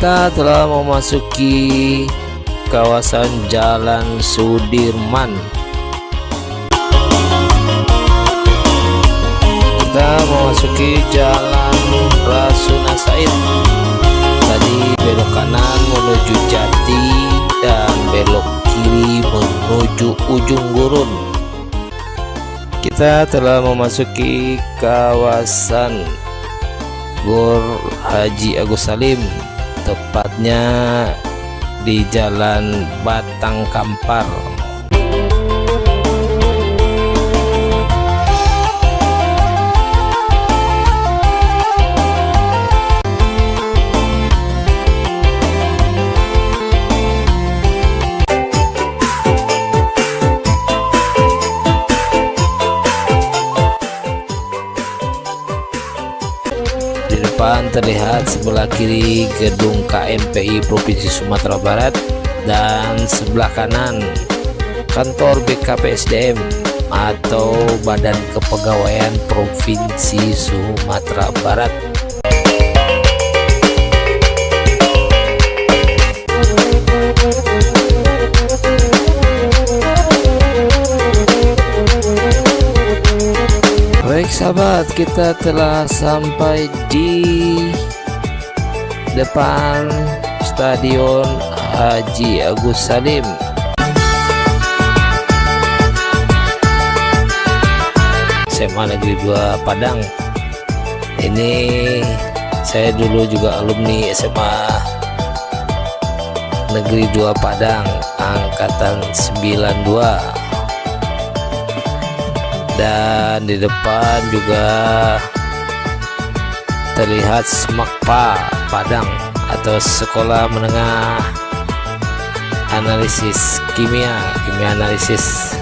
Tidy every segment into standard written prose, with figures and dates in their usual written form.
Kita telah memasuki kawasan Jalan Sudirman. Kita memasuki Jalan Rasuna Said. Tadi belok kanan menuju Jati dan belok kiri menuju ujung gurun. Kita telah memasuki kawasan Gor Haji Agus Salim, tepatnya di Jalan Batang Kampar. Di depan terlihat sebelah kiri gedung KMPI Provinsi Sumatera Barat dan sebelah kanan kantor BKPSDM atau Badan Kepegawaian Provinsi Sumatera Barat. Baik sahabat, kita telah sampai di depan Stadion Haji Agus Salim. SMA Negeri 2 Padang. Ini saya dulu juga alumni SMA Negeri 2 Padang angkatan 92. Dan di depan juga terlihat SMAKPA Padang atau Sekolah Menengah Analisis Kimia Analisis.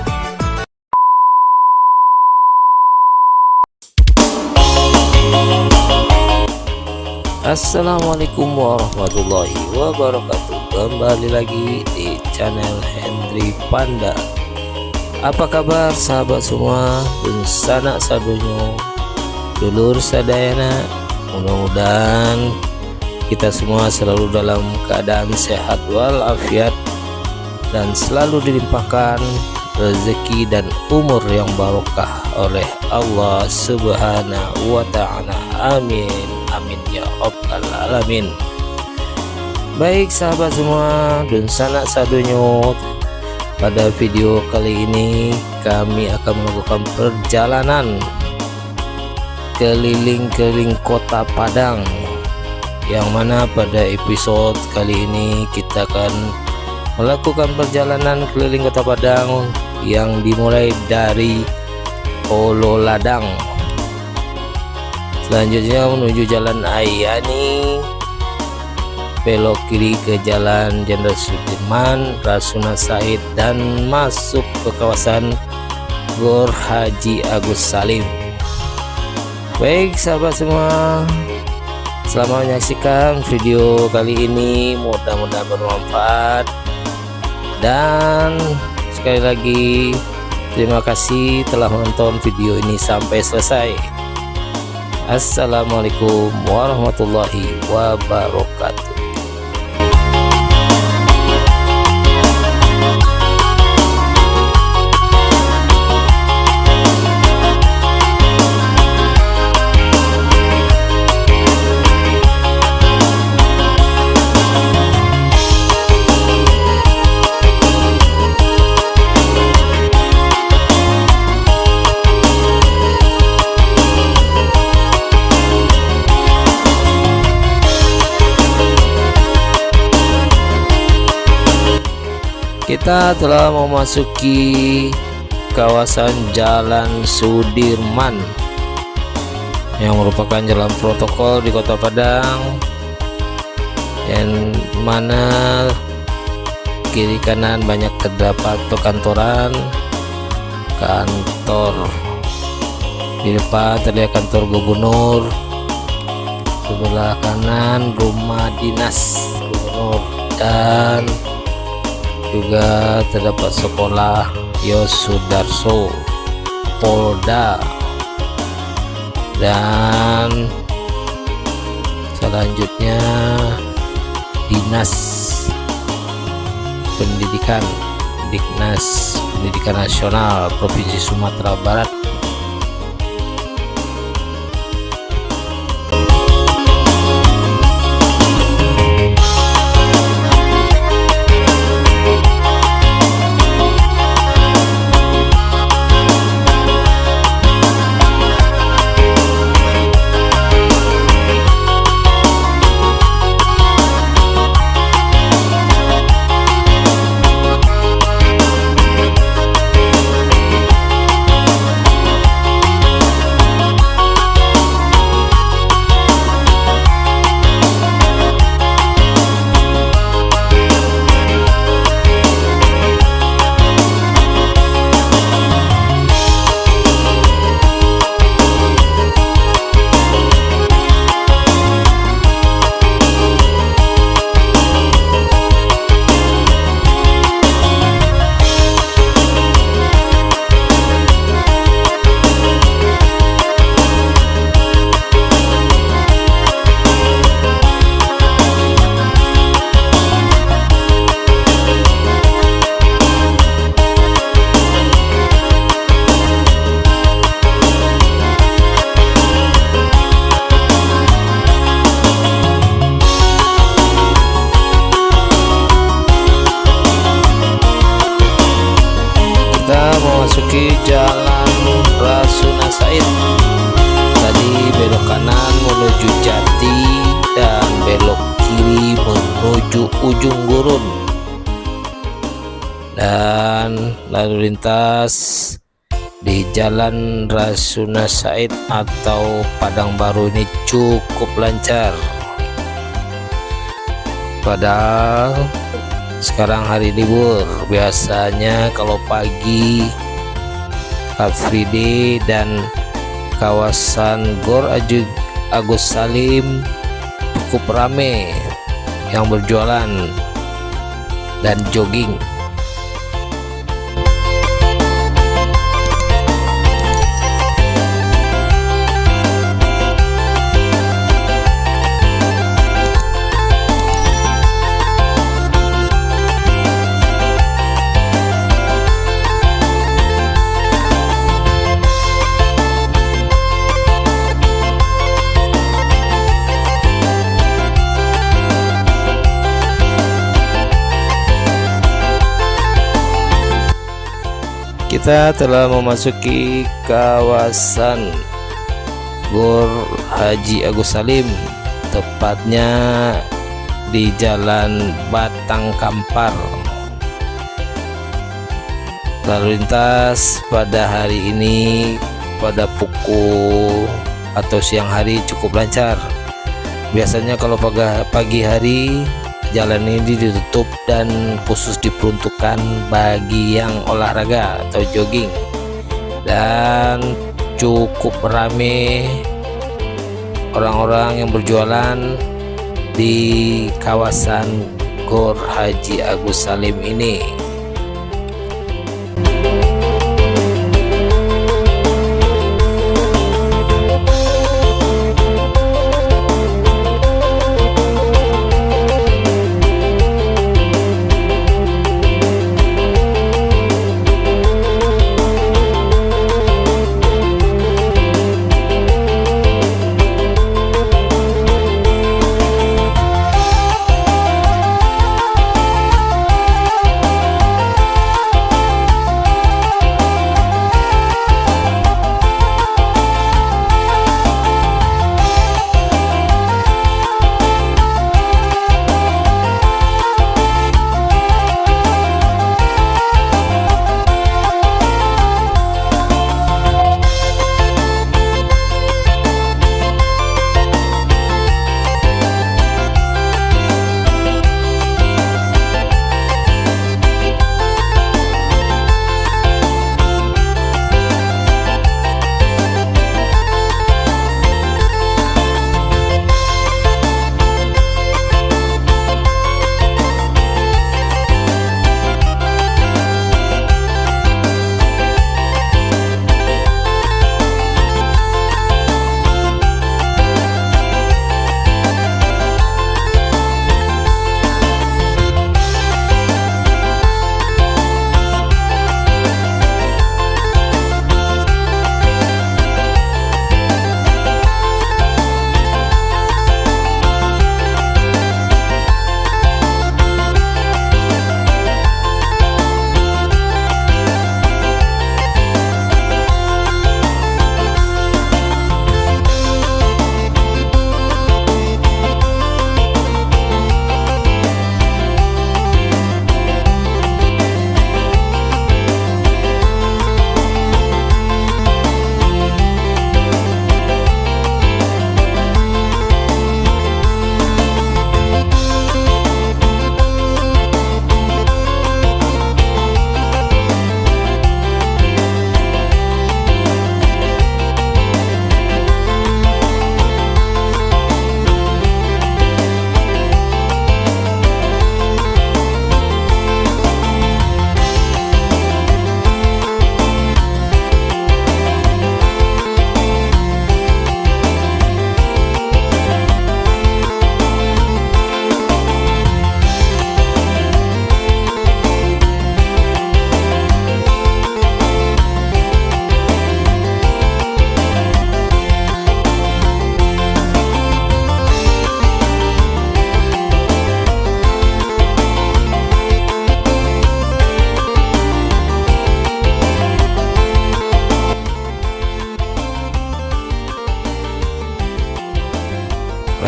Assalamualaikum warahmatullahi wabarakatuh. Kembali lagi di channel Hendri Panda. Apa kabar sahabat semua, dan sanak sadonyo, dulur sadayana. Mudah-mudahan kita semua selalu dalam keadaan sehat walafiat dan selalu dilimpahkan rezeki dan umur yang barokah oleh Allah Subhanahu wa Ta'ala. Amin amin ya rabbal alamin. Baik sahabat semua dan sanak sadonyo, pada video kali ini kami akan melakukan perjalanan keliling-keliling kota Padang, yang mana pada episode kali ini kita akan melakukan perjalanan keliling kota Padang yang dimulai dari Holo Ladang, selanjutnya menuju Jalan Ayani, belok kiri ke Jalan Jenderal Sudirman, Rasuna Said, dan masuk ke kawasan Gor Haji Agus Salim. Baik sahabat semua, selamat menyaksikan video kali ini, mudah-mudahan bermanfaat. Dan sekali lagi terima kasih telah menonton video ini sampai selesai. Assalamualaikum warahmatullahi wabarakatuh. Kita telah memasuki kawasan Jalan Sudirman, yang merupakan jalan protokol di Kota Padang, yang mana kiri kanan banyak terdapat perkantoran, kantor. Di depan terlihat kantor gubernur, sebelah kanan rumah dinas gubernur, dan juga terdapat sekolah Yosudarso Polda. Dan selanjutnya Dinas Pendidikan Dinas Pendidikan Nasional Provinsi Sumatera Barat. Memasuki jalan Rasuna Said, tadi belok kanan menuju Jati dan belok kiri menuju Ujung Gurun, dan lalu lintas di jalan Rasuna Said atau Padang Baru ini cukup lancar. Padahal sekarang hari libur, biasanya kalau pagi Car Free Day dan kawasan Gor Agus Salim cukup rame yang berjualan dan jogging. Kita telah memasuki kawasan Gor Haji Agus Salim, tepatnya di Jalan Batang Kampar. Lalu lintas pada hari ini pada pukul atau siang hari cukup lancar. Biasanya kalau pagi hari jalan ini ditutup dan khusus diperuntukkan bagi yang olahraga atau jogging, dan cukup ramai orang-orang yang berjualan di kawasan Gor Haji Agus Salim ini.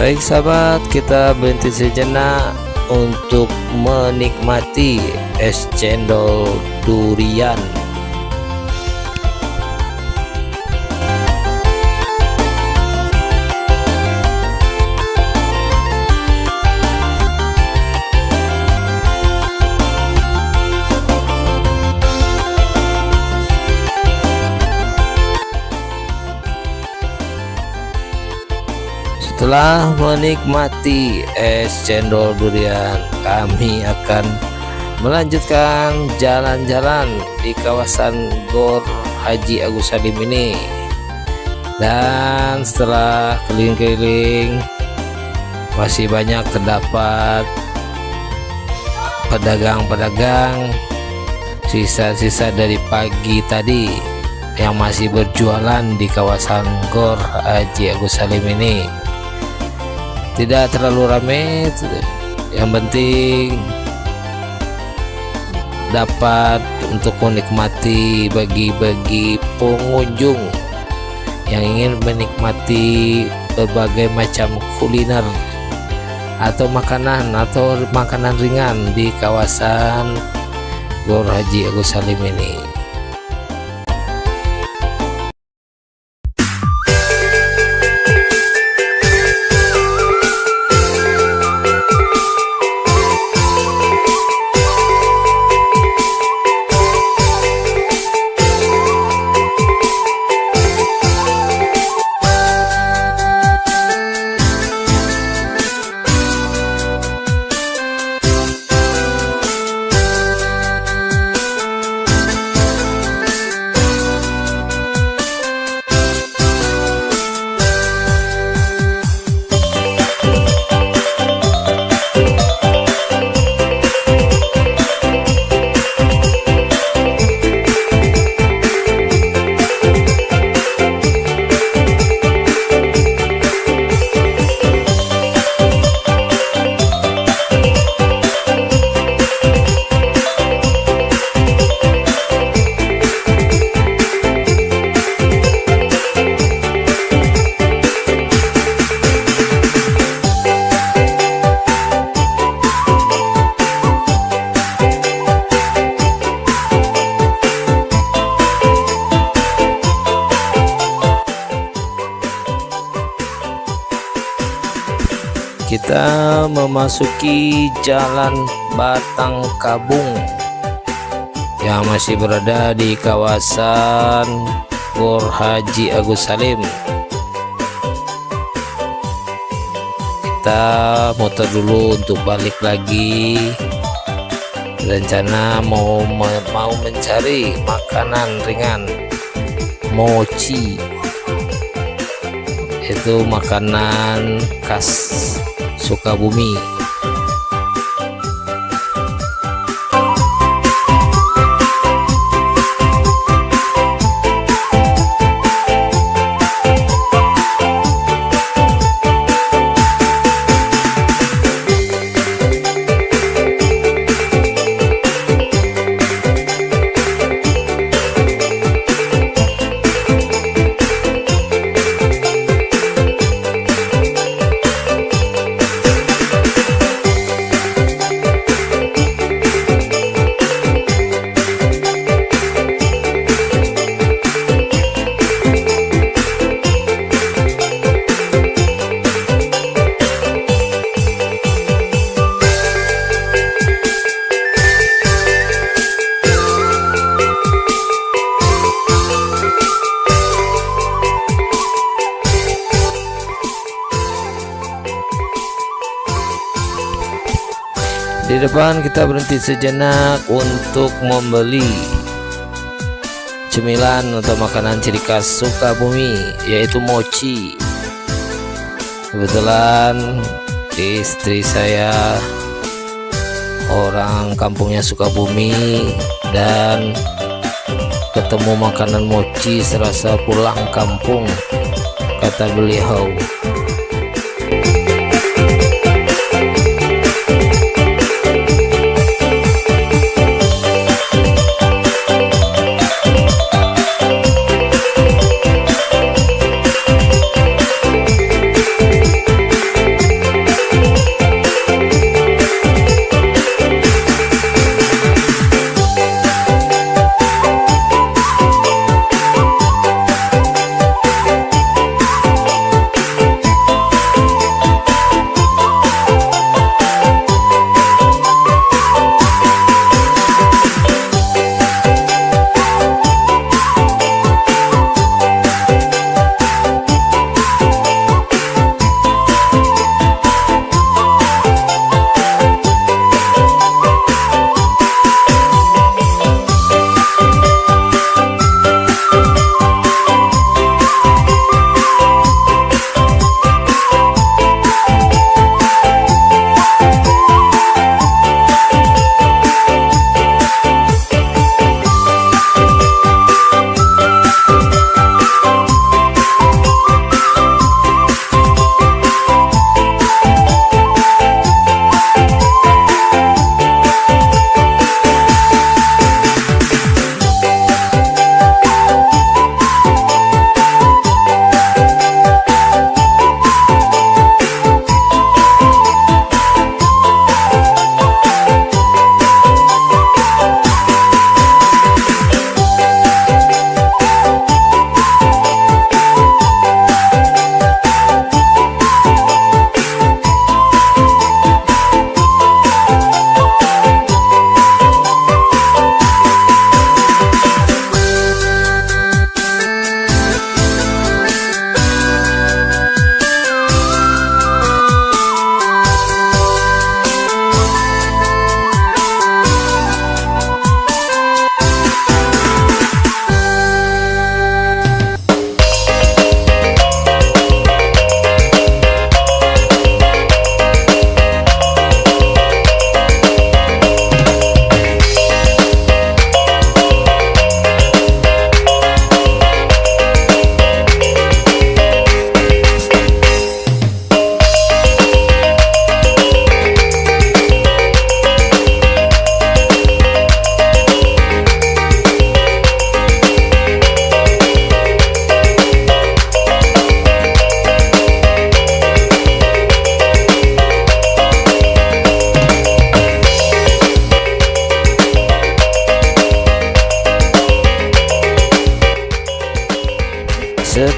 Baik sahabat, kita berhenti sejenak untuk menikmati es cendol durian. Setelah menikmati es cendol durian, kami akan melanjutkan jalan-jalan di kawasan Gor Haji Agus Salim ini. Dan setelah keliling-keliling, masih banyak terdapat pedagang-pedagang sisa-sisa dari pagi tadi yang masih berjualan di kawasan Gor Haji Agus Salim ini. Tidak terlalu ramai, yang penting dapat untuk menikmati bagi pengunjung yang ingin menikmati berbagai macam kuliner atau makanan ringan di kawasan Gor Haji Agus Salim ini. Kita memasuki Jalan Batang Kabung yang masih berada di kawasan Gor Haji Agus Salim. Kita muter dulu untuk balik lagi. Rencana mau mencari makanan ringan, mochi, itu makanan khas Sukabumi. Di depan kita berhenti sejenak untuk membeli cemilan atau makanan ciri khas Sukabumi, yaitu mochi. Kebetulan istri saya orang kampungnya Sukabumi dan ketemu makanan mochi serasa pulang kampung, kata beliau.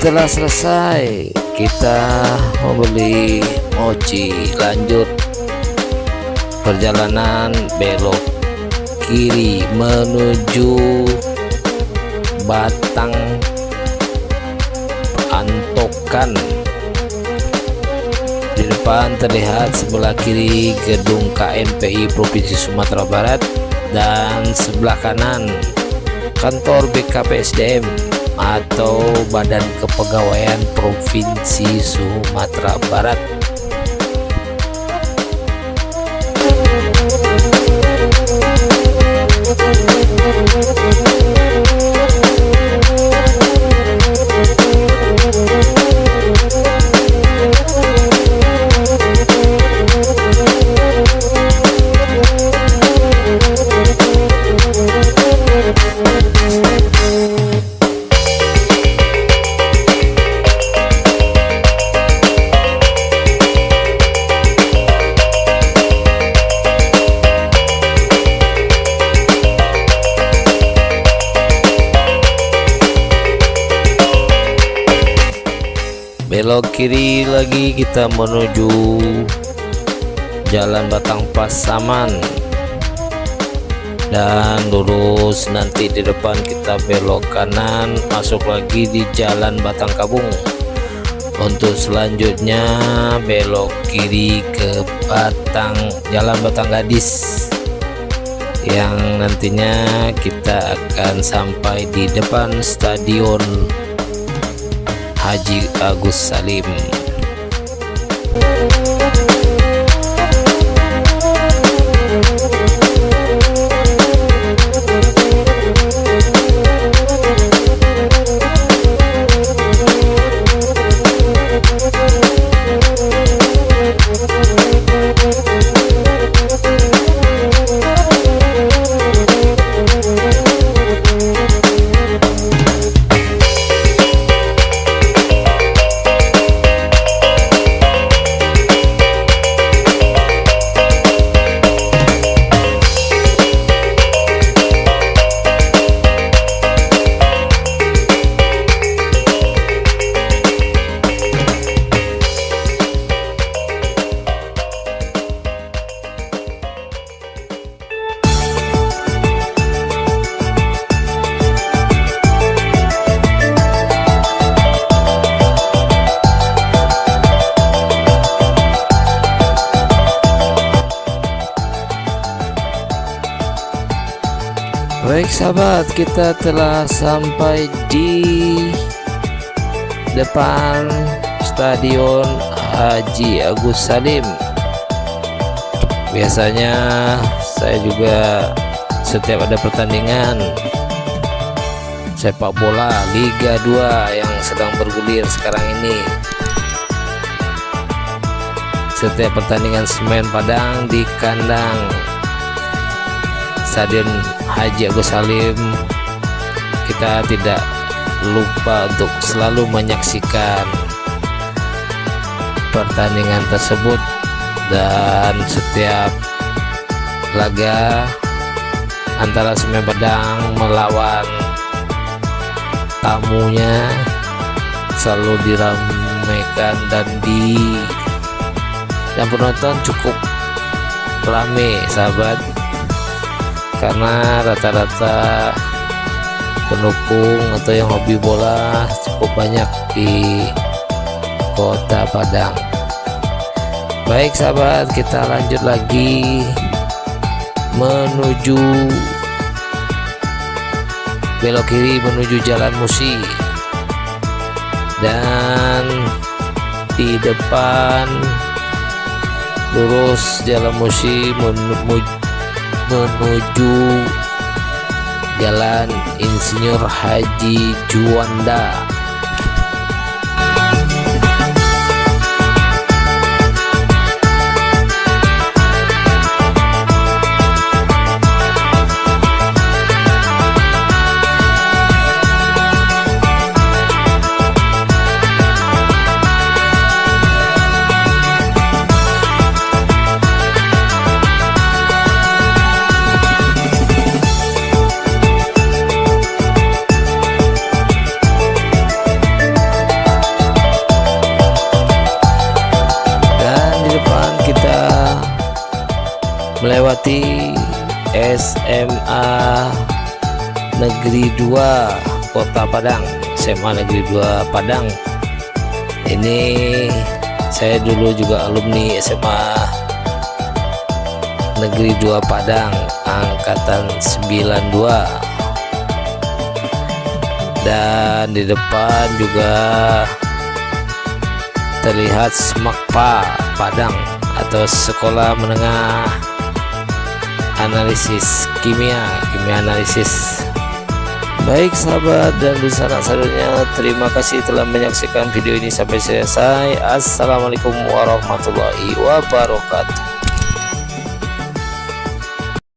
Setelah selesai kita membeli mochi, lanjut perjalanan belok kiri menuju Batang Antokan. Di depan terlihat sebelah kiri gedung KMPI Provinsi Sumatera Barat dan sebelah kanan kantor BKPSDM atau Badan Kepegawaian Provinsi Sumatera Barat. Belok kiri lagi kita menuju Jalan Batang Pasaman dan lurus, nanti di depan kita belok kanan masuk lagi di Jalan Batang Kabung. Untuk selanjutnya belok kiri ke Jalan Batang Gadis yang nantinya kita akan sampai di depan Stadion Haji Agus Salim. Baik sahabat, kita telah sampai di depan Stadion Haji Agus Salim. Biasanya saya juga setiap ada pertandingan sepak bola Liga 2 yang sedang bergulir sekarang ini, setiap pertandingan Semen Padang di kandang Stadion Haji Agus Salim, kita tidak lupa untuk selalu menyaksikan pertandingan tersebut. Dan setiap laga antara Semen Padang melawan tamunya selalu diramaikan dan penonton cukup ramai sahabat, karena rata-rata pendukung atau yang hobi bola cukup banyak di Kota Padang. Baik sahabat, kita lanjut lagi menuju belok kiri menuju Jalan Musi, dan di depan lurus Jalan Musi menuju Jalan Insinyur Haji Juanda. SMA Negeri 2 Kota Padang. SMA Negeri 2 Padang. Ini saya dulu juga alumni SMA Negeri 2 Padang angkatan 92. Dan di depan juga terlihat SMAKPA Padang atau Sekolah Menengah Analisis Kimia Analisis. Baik sahabat dan sanak saudaranya, terima kasih telah menyaksikan video ini sampai selesai. Assalamualaikum warahmatullahi wabarakatuh.